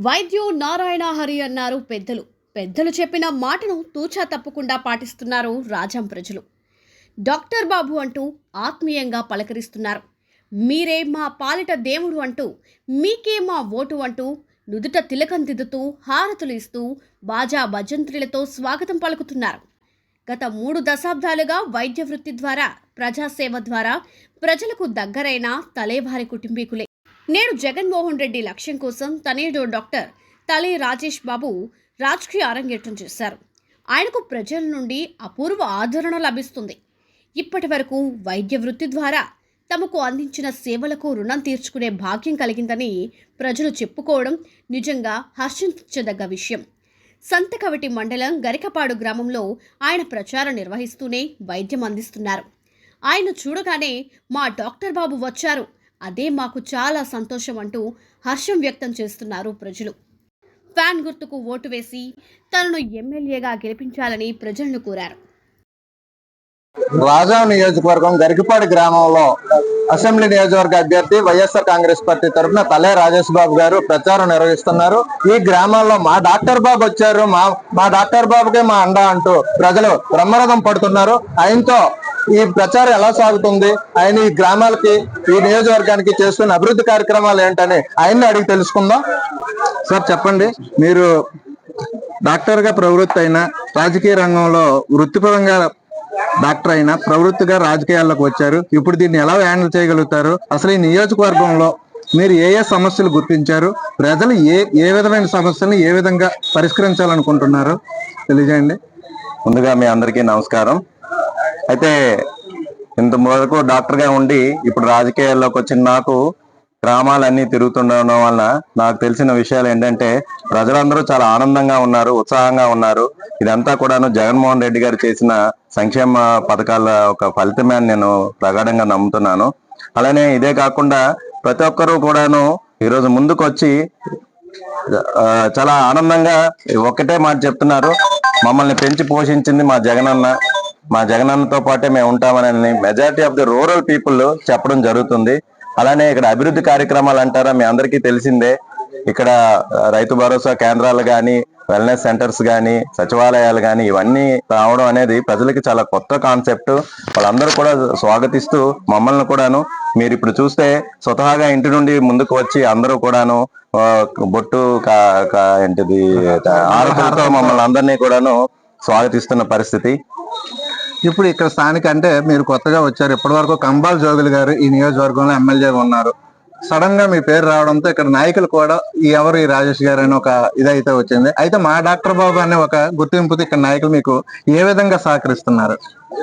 వైద్యు నారాయణ హరి అన్నారు పెద్దలు. పెద్దలు చెప్పిన మాటను తూచా తప్పకుండా పాటిస్తున్నారు రాజాం ప్రజలు. డాక్టర్ బాబు అంటూ ఆత్మీయంగా పలకరిస్తున్నారు. మీరే మా పాలిట దేవుడు అంటూ, మీకే మా ఓటు అంటూ నుదుట తిలకం దిద్దుతూ హారతులు ఇస్తూ బాజా భజంత్రులతో స్వాగతం పలుకుతున్నారు. గత 3 దశాబ్దాలుగా వైద్య వృత్తి ద్వారా, ప్రజాసేవ ద్వారా ప్రజలకు దగ్గరైన తలేవారి కుటుంబీకులే. నేడు జగన్మోహన్ రెడ్డి లక్ష్యం కోసం తనయుడు డాక్టర్ తలే రాజేష్ బాబు రాజకీయ అరంగేట్రం చేశారు. ఆయనకు ప్రజల నుండి అపూర్వ ఆదరణ లభిస్తుంది. ఇప్పటి వరకు వైద్య వృత్తి ద్వారా తమకు అందించిన సేవలకు రుణం తీర్చుకునే భాగ్యం కలిగిందని ప్రజలు చెప్పుకోవడం నిజంగా హర్షించదగ్గ విషయం. సంతకవిటి మండలం గరికపాడు గ్రామంలో ఆయన ప్రచారం నిర్వహిస్తూనే వైద్యం అందిస్తున్నారు. ఆయన చూడగానే మా డాక్టర్ బాబు వచ్చారు, అదే మాకు చాలా సంతోషం అంటూ హర్షం వ్యక్తం చేస్తున్నారు ప్రజలు. ఫ్యాన్ గుర్తుకు ఓటు వేసి తనను ఎమ్మెల్యేగా గెలిపించాలని ప్రజలను కోరారు. రాజాం నియోజకవర్గం గరికపాడు గ్రామంలో అసెంబ్లీ నియోజకవర్గ అభ్యర్థి వైఎస్ఆర్ కాంగ్రెస్ పార్టీ తరఫున తలే రాజేష్ బాబు గారు ప్రచారం నిర్వహిస్తున్నారు. ఈ గ్రామాల్లో మా డాక్టర్ బాబు వచ్చారు, మా డాక్టర్ బాబుకే మా అండ అంటూ ప్రజలు బ్రహ్మరథం పడుతున్నారు. ఆయనతో ఈ ప్రచారం ఎలా సాగుతుంది, ఆయన ఈ గ్రామాలకి, ఈ నియోజకవర్గానికి చేస్తున్న అభివృద్ధి కార్యక్రమాలు ఏంటని ఆయన్ని అడిగి తెలుసుకుందాం. సార్ చెప్పండి, మీరు డాక్టర్ గా ప్రవృత్తి అయినా, రాజకీయ రంగంలో వృత్తిపరంగా డాక్టర్ అయినా ప్రవృత్తిగా రాజకీయాల్లోకి వచ్చారు. ఇప్పుడు దీన్ని ఎలా హ్యాండిల్ చేయగలుగుతారు? అసలు ఈ నియోజకవర్గంలో మీరు ఏ సమస్యలు గుర్తించారు, ప్రజలు ఏ విధమైన సమస్యలను ఏ విధంగా పరిష్కరించాలనుకుంటున్నారు తెలియజేయండి. ముందుగా మీ అందరికీ నమస్కారం. అయితే ఇంతవరకు డాక్టర్ గా ఉండి ఇప్పుడు రాజకీయాల్లోకి వచ్చిన నాకు గ్రామాలన్నీ తిరుగుతుండడం వలన నాకు తెలిసిన విషయాలు ఏంటంటే, ప్రజలందరూ చాలా ఆనందంగా ఉన్నారు, ఉత్సాహంగా ఉన్నారు. ఇదంతా కూడాను జగన్మోహన్ రెడ్డి గారు చేసిన సంక్షేమ పథకాల ఒక ఫలితమే అని నేను ప్రగాఢంగా నమ్ముతున్నాను. అలానే ఇదే కాకుండా ప్రతి ఒక్కరూ కూడాను ఈరోజు ముందుకు వచ్చి చాలా ఆనందంగా ఒక్కటే మాట చెప్తున్నారు, మమ్మల్ని పెంచి పోషించింది మా జగనన్నతో పాటే మేము ఉంటామని majority of the rural people చెప్పడం జరుగుతుంది. అలానే ఇక్కడ అభివృద్ధి కార్యక్రమాలు అంటారా, మీ అందరికీ తెలిసిందే. ఇక్కడ రైతు భరోసా కేంద్రాలు కానీ, వెల్నెస్ సెంటర్స్ కానీ, సచివాలయాలు కానీ ఇవన్నీ రావడం అనేది ప్రజలకి చాలా కొత్త కాన్సెప్ట్. వాళ్ళందరూ కూడా స్వాగతిస్తూ మమ్మల్ని కూడాను, మీరు ఇప్పుడు చూస్తే స్వతహాగా ఇంటి నుండి ముందుకు వచ్చి అందరూ కూడాను బొట్టు ఏంటిది ఆరోగ్యంతో మమ్మల్ని అందరినీ కూడాను స్వాగతిస్తున్న పరిస్థితి. ఇప్పుడు ఇక్కడ స్థానిక అంటే మీరు కొత్తగా వచ్చారు, ఇప్పటి వరకు కంబాల్ జోగులు గారు ఈ నియోజకవర్గంలో ఎమ్మెల్యేగా ఉన్నారు. సడన్ గా మీ పేరు రావడంతో ఇక్కడ నాయకులు కూడా ఈ రాజేష్ గారు అని ఒక ఇదైతే వచ్చింది. అయితే మా డాక్టర్ బాబు అనే ఒక గుర్తింపుతో ఇక్కడ నాయకులు మీకు ఏ విధంగా సహకరిస్తున్నారు?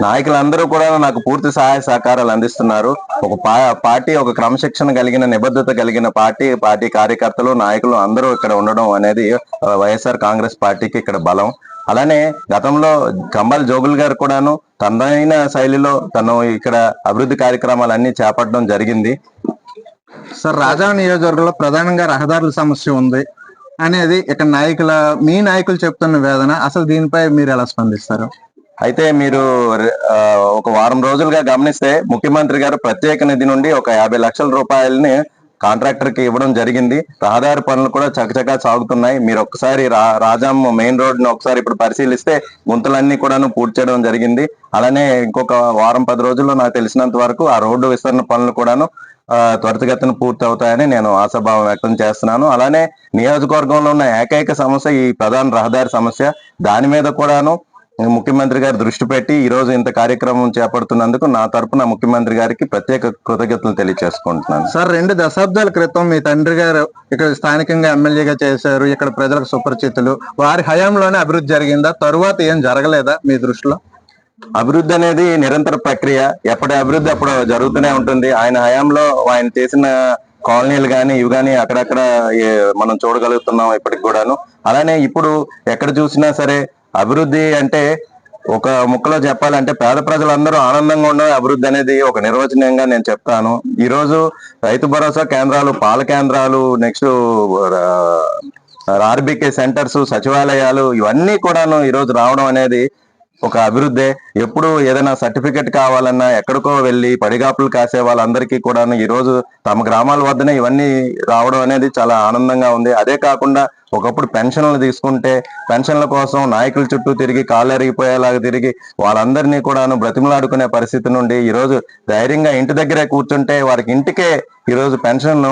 నాయకులందరూ కూడా నాకు పూర్తి సహాయ సహకారాలు అందిస్తున్నారు. ఒక పార్టీ, ఒక క్రమశిక్షణ కలిగిన, నిబద్ధత కలిగిన పార్టీ కార్యకర్తలు, నాయకులు అందరూ ఇక్కడ ఉండడం అనేది వైఎస్ఆర్ కాంగ్రెస్ పార్టీకి ఇక్కడ బలం. అలానే గతంలో కంబాల్ జోగుల్ గారు కూడాను తనదైన శైలిలో తను ఇక్కడ అభివృద్ధి కార్యక్రమాలన్నీ చేపట్టడం జరిగింది. సార్, రాజాం నియోజకవర్గంలో ప్రధానంగా రహదారుల సమస్య ఉంది అనేది ఇక్కడ మీ నాయకులు చెప్తున్న వేదన. అసలు దీనిపై మీరు ఎలా స్పందిస్తారు? అయితే మీరు ఒక వారం రోజులుగా గమనిస్తే ముఖ్యమంత్రి గారు ప్రత్యేక నిధి నుండి ఒక 50 లక్షల రూపాయలని కాంట్రాక్టర్ కి ఇవ్వడం జరిగింది. రహదారి పనులు కూడా చకచకా సాగుతున్నాయి. మీరు ఒకసారి రాజాం మెయిన్ రోడ్ ను ఒకసారి ఇప్పుడు పరిశీలిస్తే గుంతలన్నీ కూడాను పూర్తి చేయడం జరిగింది. అలానే ఇంకొక వారం 10 రోజుల్లో నాకు తెలిసినంత వరకు ఆ రోడ్డు విస్తరణ పనులు కూడాను త్వరితగతిన పూర్తి అవుతాయని నేను ఆశాభావం వ్యక్తం చేస్తున్నాను. అలానే నియోజకవర్గంలో ఉన్న ఏకైక సమస్య ఈ ప్రధాన రహదారి సమస్య. దాని మీద కూడాను ముఖ్యమంత్రి గారు దృష్టి పెట్టి ఈ రోజు ఇంత కార్యక్రమం చేపడుతున్నందుకు నా తరపున ముఖ్యమంత్రి గారికి ప్రత్యేక కృతజ్ఞతలు తెలియజేసుకుంటున్నాను. సార్, 2 దశాబ్దాల క్రితం మీ తండ్రి గారు ఇక్కడ స్థానికంగా ఎమ్మెల్యేగా చేశారు, ఇక్కడ ప్రజలకు సుపరిచితులు. వారి హయాంలోనే అభివృద్ధి జరిగిందా? తరువాత ఏం జరగలేదా మీ దృష్టిలో? అభివృద్ధి అనేది నిరంతర ప్రక్రియ. ఎప్పటి అభివృద్ధి అప్పుడు జరుగుతూనే ఉంటుంది. ఆయన హయాంలో ఆయన చేసిన కాలనీలు కానీ ఇవి కానీ అక్కడక్కడ మనం చూడగలుగుతున్నాం ఇప్పటికి కూడాను. అలానే ఇప్పుడు ఎక్కడ చూసినా సరే అభివృద్ధి అంటే ఒక ముక్కలో చెప్పాలంటే పేద ప్రజలందరూ ఆనందంగా ఉండడం అభివృద్ధి అనేది ఒక నిర్వచనంగా నేను చెప్తాను. ఈ రోజు రైతు భరోసా కేంద్రాలు, పాల కేంద్రాలు, నెక్స్ట్ ఆర్బీకే సెంటర్స్, సచివాలయాలు ఇవన్నీ కూడాను ఈరోజు రావడం అనేది ఒక అభివృద్ధి. ఎప్పుడు ఏదైనా సర్టిఫికెట్ కావాలన్నా ఎక్కడికో వెళ్ళి పడిగాపులు కాసే వాళ్ళందరికీ కూడా ఈ రోజు తమ గ్రామాల వద్దనే ఇవన్నీ రావడం అనేది చాలా ఆనందంగా ఉంది. అదే కాకుండా ఒకప్పుడు పెన్షన్లు తీసుకుంటే పెన్షన్ల కోసం నాయకుల చుట్టూ తిరిగి కాళ్ళు ఎరిగిపోయేలాగా తిరిగి వాళ్ళందరినీ కూడాను బ్రతిమలాడుకునే పరిస్థితి నుండి ఈ రోజు ధైర్యంగా ఇంటి దగ్గరే కూర్చుంటే వారికి ఇంటికే ఈ రోజు పెన్షన్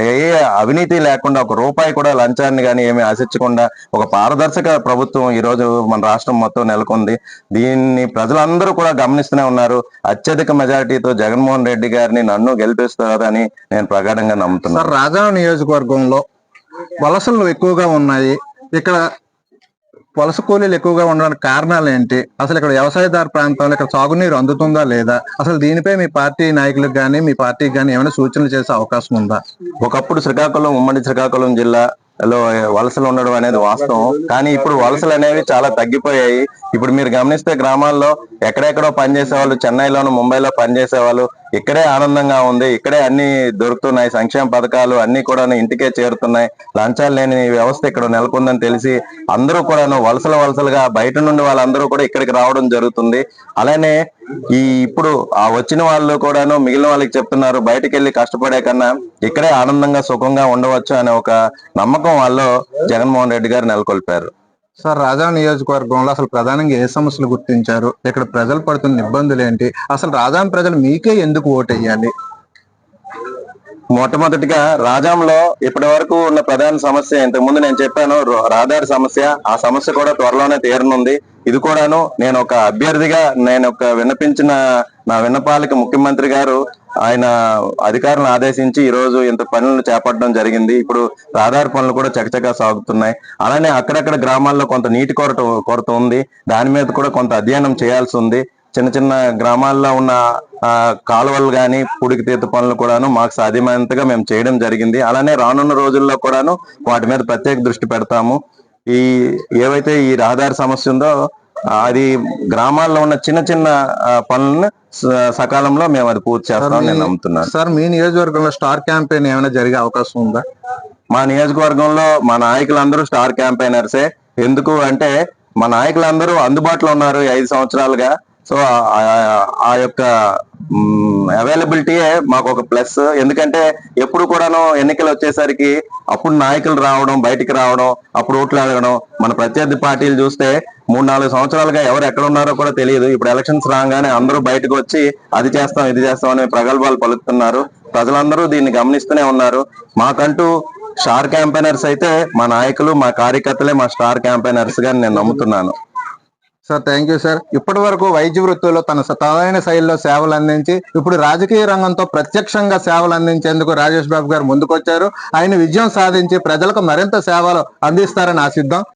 ఏ అవినీతి లేకుండా ఒక రూపాయి కూడా లంచాన్ని కానీ ఏమీ ఆశించకుండా ఒక పారదర్శక ప్రభుత్వం ఈ రోజు మన రాష్ట్రం మొత్తం నెలకొంది. దీన్ని ప్రజలందరూ కూడా గమనిస్తూనే ఉన్నారు. అత్యధిక మెజారిటీతో జగన్మోహన్ రెడ్డి గారిని నన్ను గెలిపిస్తారని నేను ప్రగాఢంగా నమ్ముతున్నాను. సార్, రాజాం నియోజకవర్గంలో వలసలు ఎక్కువగా ఉన్నాయి. ఇక్కడ వలస కూలీలు ఎక్కువగా ఉండడానికి కారణాలు ఏంటి? అసలు ఇక్కడ వ్యవసాయదార ప్రాంతంలో ఇక్కడ సాగునీరు అందుతుందా లేదా? అసలు దీనిపై మీ పార్టీ నాయకులకు కానీ మీ పార్టీకి కానీ ఏమైనా సూచనలు చేసే అవకాశం ఉందా? ఒకప్పుడు ఉమ్మడి శ్రీకాకుళం జిల్లాలో వలసలు ఉండడం అనేది వాస్తవం. కానీ ఇప్పుడు వలసలు అనేవి చాలా తగ్గిపోయాయి. ఇప్పుడు మీరు గమనిస్తే గ్రామాల్లో ఎక్కడెక్కడో పనిచేసే వాళ్ళు, చెన్నైలోను ముంబైలో పనిచేసే వాళ్ళు ఇక్కడే ఆనందంగా ఉంది. ఇక్కడే అన్ని దొరుకుతున్నాయి. సంక్షేమ పథకాలు అన్ని కూడా ఇంటికే చేరుతున్నాయి. లంచాలు లేని వ్యవస్థ ఇక్కడ నెలకొందని తెలిసి అందరూ కూడాను వలసలుగా బయట నుండి వాళ్ళందరూ కూడా ఇక్కడికి రావడం జరుగుతుంది. అలానే ఇప్పుడు ఆ వచ్చిన వాళ్ళు కూడాను మిగిలిన వాళ్ళకి చెప్తున్నారు, బయటకు వెళ్ళి కష్టపడే కన్నా ఇక్కడే ఆనందంగా సుఖంగా ఉండవచ్చు అనే ఒక నమ్మకం వాళ్ళు జగన్మోహన్ రెడ్డి గారు నెలకొల్పారు. సార్, రాజాం నియోజకవర్గంలో అసలు ప్రధానంగా ఏ సమస్యలు గుర్తించారు? ఇక్కడ ప్రజలు పడుతున్న ఇబ్బందులు ఏంటి? అసలు రాజాం ప్రజలు మీకే ఎందుకు ఓటేయాలి? మొట్టమొదటిగా రాజాంలో ఇప్పటి వరకు ఉన్న ప్రధాన సమస్య ఇంతకు ముందు నేను చెప్పాను, రహదారి సమస్య. ఆ సమస్య కూడా త్వరలోనే తీరనుంది. ఇది కూడాను నేను ఒక అభ్యర్థిగా నేను ఒక విన్నపించిన నా విన్నపాలకి ముఖ్యమంత్రి గారు ఆయన అధికారులను ఆదేశించి ఈ రోజు ఇంత పనులను చేపట్టడం జరిగింది. ఇప్పుడు రహదారి పనులు కూడా చకచకా సాగుతున్నాయి. అలానే అక్కడక్కడ గ్రామాల్లో కొంత నీటి కొరత ఉంది. దాని మీద కూడా కొంత అధ్యయనం చేయాల్సి ఉంది. చిన్న గ్రామాల్లో ఉన్న కాలువలు కానీ పూడికి తీత పనులు కూడాను మాకు సాధ్యమైనంతగా మేము చేయడం జరిగింది. అలానే రానున్న రోజుల్లో కూడాను వాటి మీద ప్రత్యేక దృష్టి పెడతాము. ఏవైతే ఈ రహదారి సమస్య ఉందో అది గ్రామాల్లో ఉన్న చిన్న పనులను సకాలంలో మేము అది పూర్తి చేస్తామని నేను నమ్ముతున్నాను. సార్, మీ నియోజకవర్గంలో స్టార్ క్యాంపెయిన్ ఏమైనా జరిగే అవకాశం ఉందా? మా నియోజకవర్గంలో మా నాయకులందరూ స్టార్ క్యాంపెయినర్సే. ఎందుకు అంటే మా నాయకులందరూ అందుబాటులో ఉన్నారు 5 సంవత్సరాలుగా. సో ఆ యొక్క అవైలబిలిటీయే మాకు ఒక ప్లస్. ఎందుకంటే ఎప్పుడు కూడాను ఎన్నికలు వచ్చేసరికి అప్పుడు నాయకులు రావడం, బయటికి రావడం, అప్పుడు ఓట్లు అడగడం. మన ప్రత్యర్థి పార్టీలు చూస్తే 3-4 సంవత్సరాలుగా ఎవరు ఎక్కడ ఉన్నారో కూడా తెలియదు. ఇప్పుడు ఎలక్షన్స్ రాగానే అందరూ బయటకు వచ్చి అది చేస్తాం ఇది చేస్తాం అని ప్రగల్భాలు పలుకుతున్నారు. ప్రజలందరూ దీన్ని గమనిస్తూనే ఉన్నారు. మాకంటూ స్టార్ క్యాంపెయినర్స్ అయితే మా నాయకులు, మా కార్యకర్తలే మా స్టార్ క్యాంపెయినర్స్ గా నేను నమ్ముతున్నాను. Sir, thank you sir. ఇప్పటి వరకు వైద్య వృత్తిలో తనదైన శైలిలో సేవలు అందించి ఇప్పుడు రాజకీయ రంగంతో ప్రత్యక్షంగా సేవలు అందించేందుకు రాజేష్ బాబు గారు ముందుకొచ్చారు. ఆయన విజయం సాధించి ప్రజలకు మరింత సేవలు అందిస్తారని ఆశిద్దాం.